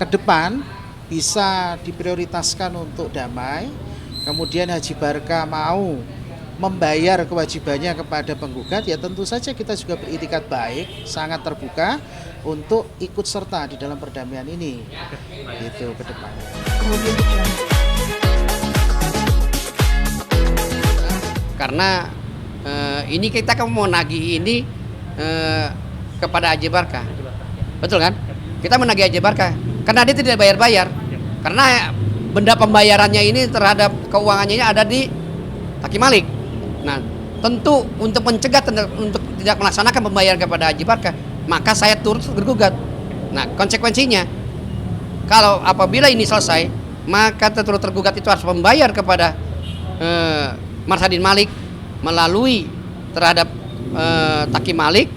ke depan bisa diprioritaskan untuk damai, kemudian Haji Barka mau membayar kewajibannya kepada penggugat, ya tentu saja kita juga beritikat baik, sangat terbuka untuk ikut serta di dalam perdamaian ini, gitu ke depannya. Karena ini kita kan mau nagih ini kepada Haji Barka, betul kan? Kita menagih Haji Barka karena dia tidak bayar-bayar, karena benda pembayarannya ini terhadap keuangannya ini ada di Taki Malik. Nah, tentu untuk mencegah untuk tidak melaksanakan pembayaran kepada Haji Barka, maka saya turut bergugat. Nah, konsekuensinya kalau apabila ini selesai, maka turut tergugat itu harus membayar kepada Marsadin Malik melalui terhadap Taki Malik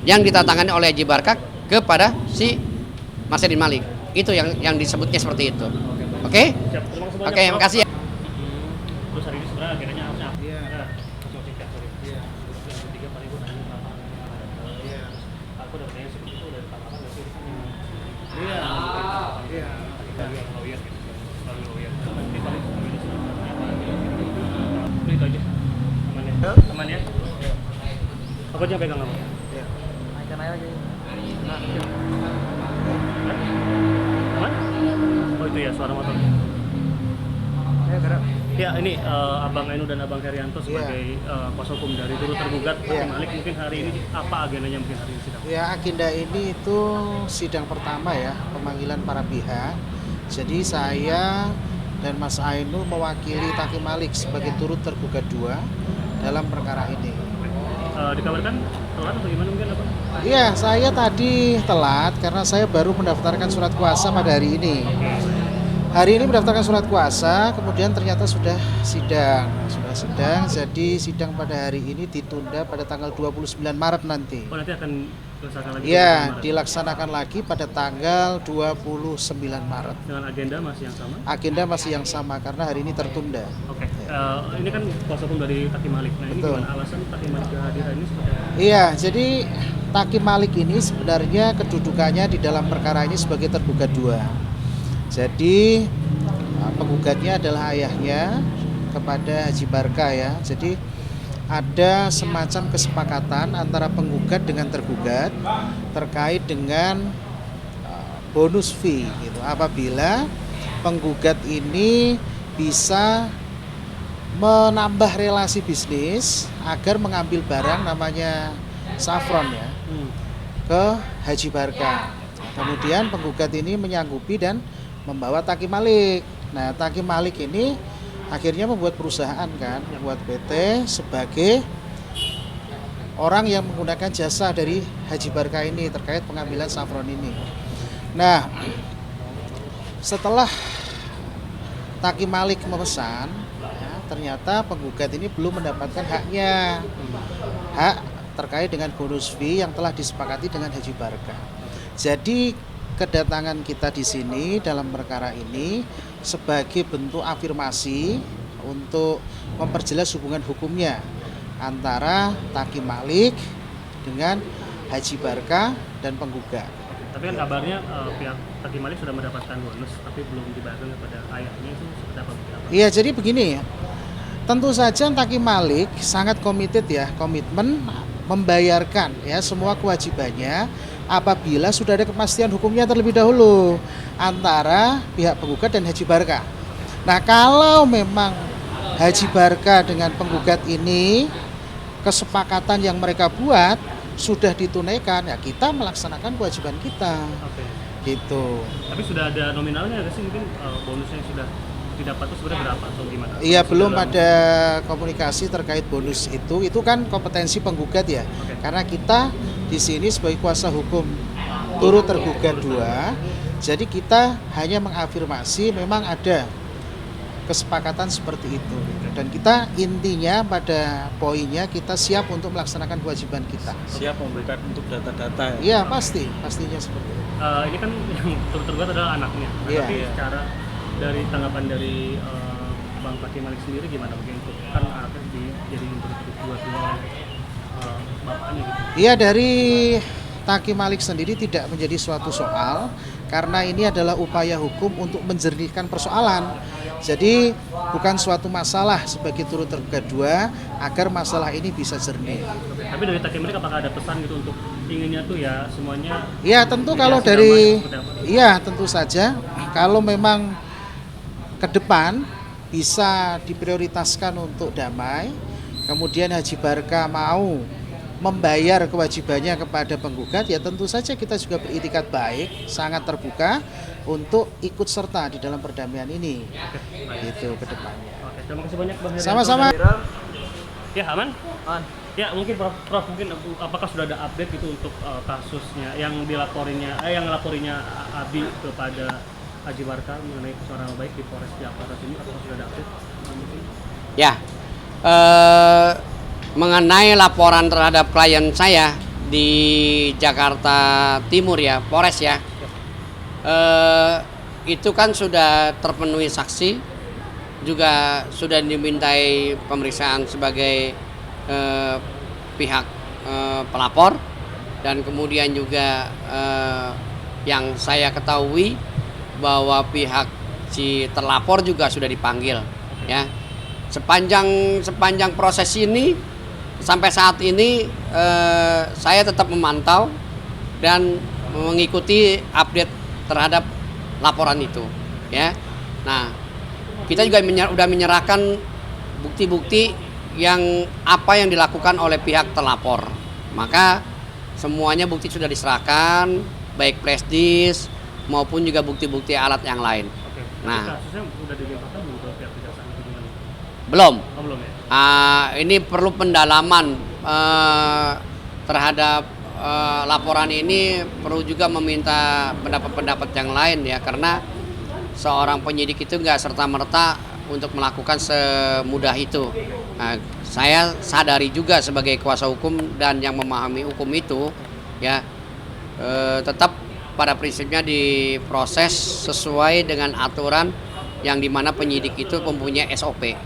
yang ditandatangani oleh Haji Barka kepada si Marsadin Malik. Itu yang disebutnya seperti itu. Oke? Oke, makasih ya. Terus hari ini sebenarnya akhirnya harusnya aku udah bertanya seperti itu udah ditambahkan nggak sih? Itu aja aman ya aku aja pegang kamu aman? Oh itu ya suara motor ya ini Abang Ainu dan Abang Herianto sebagai kuasa hukum dari turut tergugat Taki Malik, mungkin hari ini apa agendanya mungkin hari ini sidang? Ya, agenda ini itu sidang pertama ya, pemanggilan para pihak. Jadi saya dan Mas Ainu mewakili Taki Malik sebagai turut tergugat 2 dalam perkara ini. Dikabarkan telat atau gimana mungkin apa? Iya, saya tadi telat karena saya baru mendaftarkan surat kuasa pada hari ini. Hari ini mendaftarkan surat kuasa, kemudian ternyata sudah sidang. Jadi sidang pada hari ini ditunda pada tanggal 29 Maret nanti. Oh, nanti akan dilaksanakan lagi? Ya, dilaksanakan lagi pada tanggal 29 Maret. Dengan agenda masih yang sama? Agenda masih yang sama karena hari ini tertunda. Oke. Ini kan kuasa hukum dari Taki Malik. Nah, ini Betul. gimana alasan Taki Malik kehadiran ini seperti apa? Iya, jadi Taki Malik ini sebenarnya kedudukannya di dalam perkara ini sebagai tergugat 2. Jadi penggugatnya adalah ayahnya kepada Haji Barka ya. Jadi ada semacam kesepakatan antara penggugat dengan tergugat terkait dengan bonus fee gitu. Apabila penggugat ini bisa menambah relasi bisnis agar mengambil barang namanya saffron ya ke Haji Barka. Kemudian penggugat ini menyanggupi dan membawa Taki Malik. Nah, Taki Malik ini akhirnya membuat perusahaan kan, membuat PT sebagai orang yang menggunakan jasa dari Haji Barka ini terkait pengambilan saffron ini. Nah, setelah Taki Malik memesan, ya, ternyata penggugat ini belum mendapatkan haknya, hak terkait dengan bonus fee yang telah disepakati dengan Haji Barka. Jadi kedatangan kita di sini dalam perkara ini sebagai bentuk afirmasi untuk memperjelas hubungan hukumnya antara Taki Malik dengan Haji Barka dan penggugat. Tapi kan kabarnya pihak Taki Malik sudah mendapatkan bonus tapi belum dibayarkan kepada ayahnya, itu seperti apa? Iya, jadi begini ya. Tentu saja Taki Malik sangat komited ya, komitmen membayarkan ya semua kewajibannya apabila sudah ada kepastian hukumnya terlebih dahulu antara pihak penggugat dan Haji Barka. Nah, kalau memang Haji Barka dengan penggugat ini kesepakatan yang mereka buat sudah ditunaikan, ya kita melaksanakan kewajiban kita. Oke. Gitu. Tapi sudah ada nominalnya nggak sih, mungkin bonusnya yang sudah didapat itu sebenarnya berapa atau gimana? Iya, belum ada komunikasi terkait bonus itu kan kompetensi penggugat ya. Oke. Karena kita di sini sebagai kuasa hukum turut tergugat 2, jadi kita hanya mengafirmasi memang ada kesepakatan seperti itu. Dan kita intinya pada poinnya kita siap untuk melaksanakan kewajiban kita. Siap memberikan untuk data-data ya? Iya, pastinya seperti itu. Ini kan yang turut tergugat adalah anaknya. Iya. Tapi secara dari tanggapan dari Bang Taki Malik sendiri gimana, mungkin untuk kan anaknya jadi turut tergugat oleh bapaknya gitu? Iya, dari Taki Malik sendiri tidak menjadi suatu soal karena ini adalah upaya hukum untuk menjernihkan persoalan. Jadi bukan suatu masalah sebagai turut tergugat 2 agar masalah ini bisa jernih. Tapi dari Takimrik apakah ada pesan gitu untuk inginnya tuh ya semuanya? Ya tentu kalau mediasi dari, damai, seperti apa? ya tentu saja kalau memang ke depan bisa diprioritaskan untuk damai, kemudian Haji Barka mau membayar kewajibannya kepada penggugat, ya tentu saja kita juga beritikat baik, sangat terbuka untuk ikut serta di dalam perdamaian ini. Gitu ke depannya. Oke, terima kasih banyak Bang Herianto. Sama-sama. Ya, aman? Ya, mungkin Prof, mungkin apakah sudah ada update gitu untuk kasusnya yang ngelaporinya Abi kepada Haji Barka mengenai pencemaran nama baik di Polres Jakarta Timur, apakah sudah ada update? Ya, mengenai laporan terhadap klien saya di Jakarta Timur ya, Polres ya, itu kan sudah terpenuhi saksi, juga sudah dimintai pemeriksaan sebagai pihak pelapor, dan kemudian juga yang saya ketahui bahwa pihak si terlapor juga sudah dipanggil ya. Sepanjang proses ini sampai saat ini saya tetap memantau dan mengikuti update terhadap laporan itu ya. Nah, kita juga sudah menyerahkan bukti-bukti yang apa yang dilakukan oleh pihak terlapor. Maka semuanya bukti sudah diserahkan, baik flash disk maupun juga bukti-bukti alat yang lain. Oke. Nah, Kasusnya sudah dilimpahkan belum ke pihak kejaksaan itu gimana? belum. Oh, belum ya? Ini perlu pendalaman terhadap laporan ini, perlu juga meminta pendapat-pendapat yang lain ya, karena seorang penyidik itu nggak serta-merta untuk melakukan semudah itu. Nah, saya sadari juga sebagai kuasa hukum dan yang memahami hukum itu ya, tetap pada prinsipnya diproses sesuai dengan aturan yang dimana penyidik itu mempunyai SOP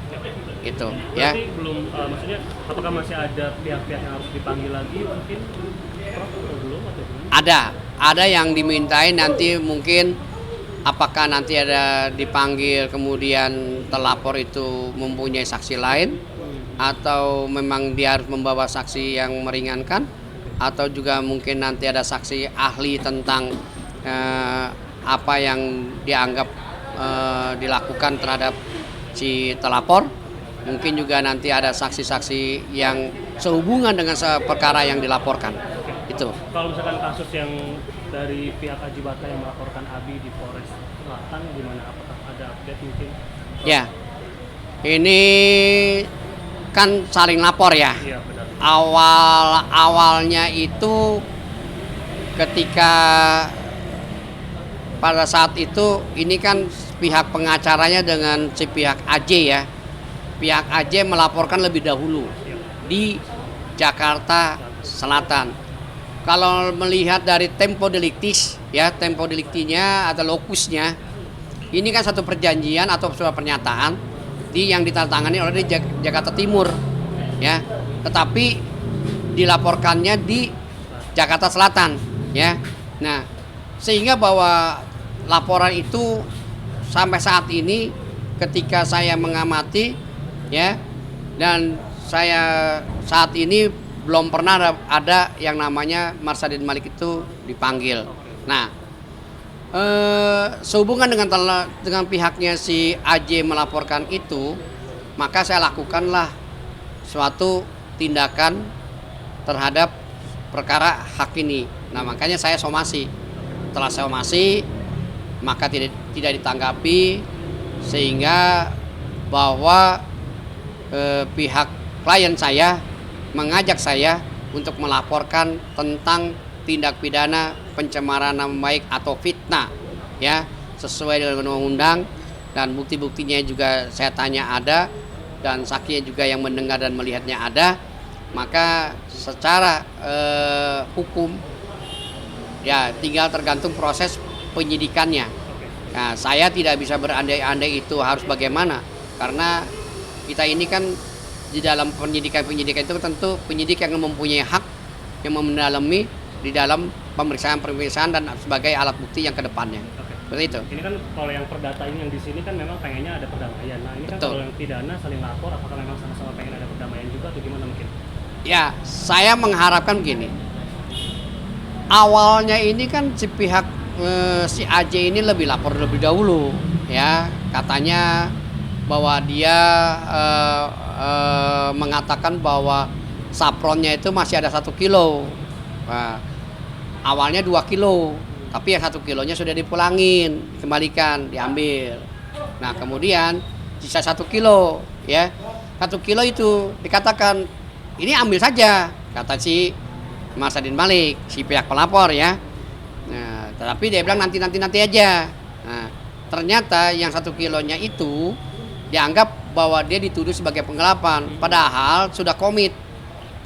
gitu ya. Berarti belum, maksudnya apakah masih ada pihak-pihak yang harus dipanggil lagi mungkin, Prof, atau belum atau gimana? Ada yang dimintain nanti, mungkin apakah nanti ada dipanggil kemudian terlapor itu mempunyai saksi lain, atau memang dia harus membawa saksi yang meringankan, atau juga mungkin nanti ada saksi ahli tentang apa yang dianggap dilakukan terhadap si terlapor. Mungkin juga nanti ada saksi-saksi yang sehubungan dengan perkara yang dilaporkan. Itu. Kalau misalkan kasus yang dari pihak Haji Barka yang melaporkan Abi di Polres Selatan, gimana? Apakah ada update mungkin? Ya, ini kan saling lapor ya. Iya, benar. Awalnya itu ketika pada saat itu ini kan pihak pengacaranya dengan si pihak AJ ya. Pihak AJ melaporkan lebih dahulu di Jakarta Selatan. Kalau melihat dari tempo deliktis ya, tempo deliktinya atau lokusnya, ini kan satu perjanjian atau surat pernyataan yang ditandatangani oleh di Jakarta Timur ya, tetapi dilaporkannya di Jakarta Selatan ya. Nah, sehingga bahwa laporan itu sampai saat ini ketika saya mengamati ya, dan saya saat ini belum pernah ada yang namanya Marsadin Malik itu dipanggil. Nah, sehubungan dengan pihaknya si AJ melaporkan itu, maka saya lakukanlah suatu tindakan terhadap perkara hak ini. Nah, makanya saya somasi. Setelah somasi, maka tidak ditanggapi, sehingga bahwa pihak klien saya mengajak saya untuk melaporkan tentang tindak pidana pencemaran nama baik atau fitnah ya, sesuai dengan undang-undang, dan bukti-buktinya juga saya tanya ada, dan saksinya juga yang mendengar dan melihatnya ada. Maka secara hukum ya tinggal tergantung proses penyidikannya. Nah, saya tidak bisa berandai-andai itu harus bagaimana, karena kita ini kan di dalam penyidikan itu tentu penyidik yang mempunyai hak yang mendalami di dalam pemeriksaan dan sebagai alat bukti yang kedepannya. Oke. Seperti itu. Ini kan kalau yang perdata ini yang di sini kan memang pengennya ada perdamaian. Nah ini kan Betul. kalau yang pidana saling lapor, apakah memang sama-sama pengen ada perdamaian juga atau gimana mungkin? Ya, saya mengharapkan begini. Awalnya ini kan si pihak si AJ ini lebih lapor lebih dahulu, ya katanya bahwa dia mengatakan bahwa sapronnya itu masih ada 1 kilo. Nah, awalnya 2 kilo, tapi yang 1 kilonya sudah dipulangin, dikembalikan, diambil. Nah kemudian sisa 1 kilo, ya 1 kilo itu dikatakan ini ambil saja, kata si Mas Adin Malik, si pihak pelapor ya. Nah, tetapi dia bilang nanti aja. Nah, ternyata yang 1 kilonya itu dianggap bahwa dia dituduh sebagai penggelapan, padahal sudah komit.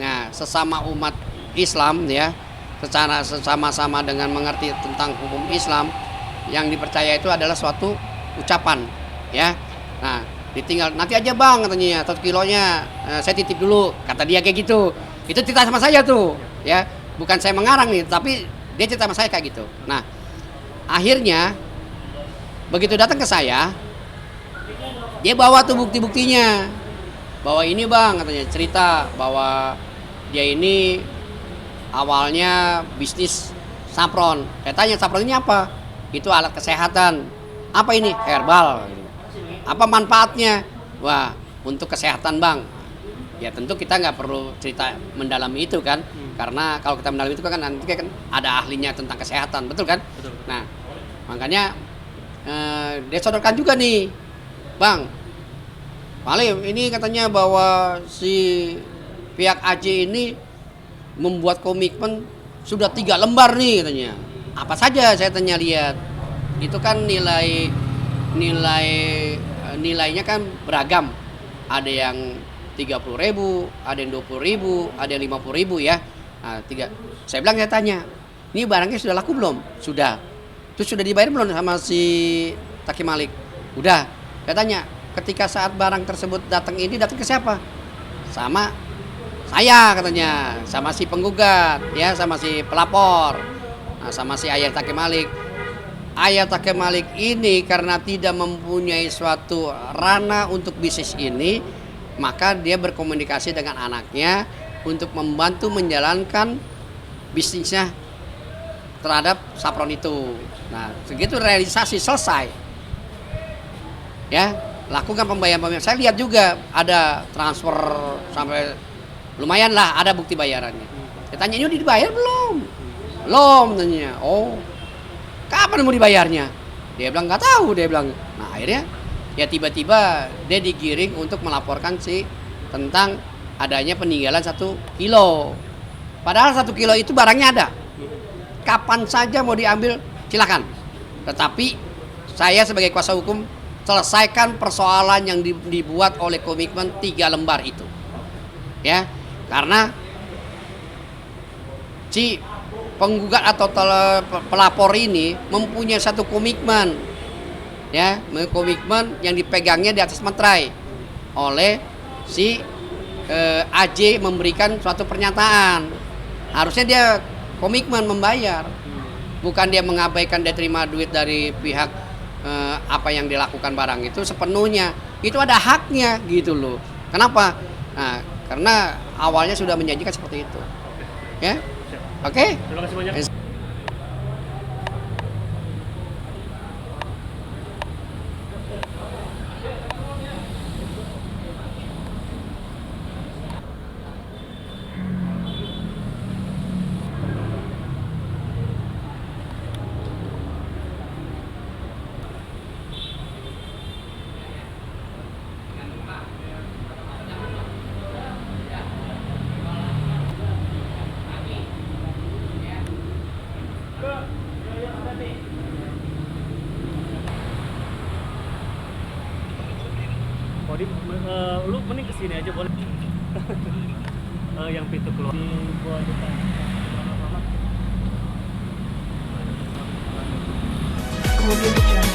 Nah, sesama umat Islam ya, secara sama-sama dengan mengerti tentang hukum Islam, yang dipercaya itu adalah suatu ucapan ya. Nah, ditinggal nanti aja bang katanya 1 kilonya, saya titip dulu, kata dia kayak gitu. Itu cerita sama saya tuh ya, bukan saya mengarang nih, tapi dia cerita sama saya kayak gitu. Nah, akhirnya begitu datang ke saya, dia bawa tuh bukti-buktinya, bahwa ini bang katanya, cerita bahwa dia ini awalnya bisnis sapron. Saya tanya, sapron ini apa? Itu alat kesehatan. Apa ini? Herbal. Apa manfaatnya? Wah, untuk kesehatan bang. Ya tentu kita nggak perlu cerita mendalami itu kan, karena kalau kita mendalami itu kan nanti kan ada ahlinya tentang kesehatan, betul kan? Betul. Nah, makanya dia sodorkan juga nih, bang, Malim ini katanya bahwa si pihak AJ ini membuat komitmen sudah 3 lembar nih katanya. Apa saja saya tanya, lihat. Itu kan nilainya kan beragam. Ada yang 30.000, ada yang 20.000, ada yang 50.000 ya. Nah, saya bilang, saya tanya, ini barangnya sudah laku belum? Sudah. Terus sudah dibayar belum sama si Taki Malik? Udah. Saya tanya, ketika saat barang tersebut datang ke siapa? Sama saya katanya, sama si penggugat, ya, sama si pelapor, nah, sama si ayah Taki Malik. Ayah Taki Malik ini karena tidak mempunyai suatu ranah untuk bisnis ini, maka dia berkomunikasi dengan anaknya untuk membantu menjalankan bisnisnya terhadap sapron itu. Nah, segitu realisasi selesai, ya, lakukan pembayaran. Saya lihat juga ada transfer sampai lumayan lah, ada bukti bayarannya. Saya tanya, ini udah dibayar belum? Belum, tanya. Oh, kapan mau dibayarnya? Dia bilang nggak tahu. Dia bilang. Nah, akhirnya ya tiba-tiba dia digiring untuk melaporkan tentang adanya peninggalan 1 kilo. Padahal 1 kilo itu barangnya ada. Kapan saja mau diambil silakan. Tetapi saya sebagai kuasa hukum selesaikan persoalan yang dibuat oleh komitmen 3 lembar itu. Ya, karena si penggugat atau pelapor ini mempunyai satu komitmen, ya, komitmen yang dipegangnya di atas materai oleh si AJ memberikan suatu pernyataan. Harusnya dia komitmen membayar, bukan dia mengabaikan, dia terima duit dari pihak apa yang dilakukan barang itu sepenuhnya. Itu ada haknya gitu loh. Kenapa? Nah, karena awalnya sudah menjanjikan seperti itu. Ya, oke. Terima kasih banyak. Lu mending kesini aja boleh. Yang pintu keluar di gua depan. Audio Jungle.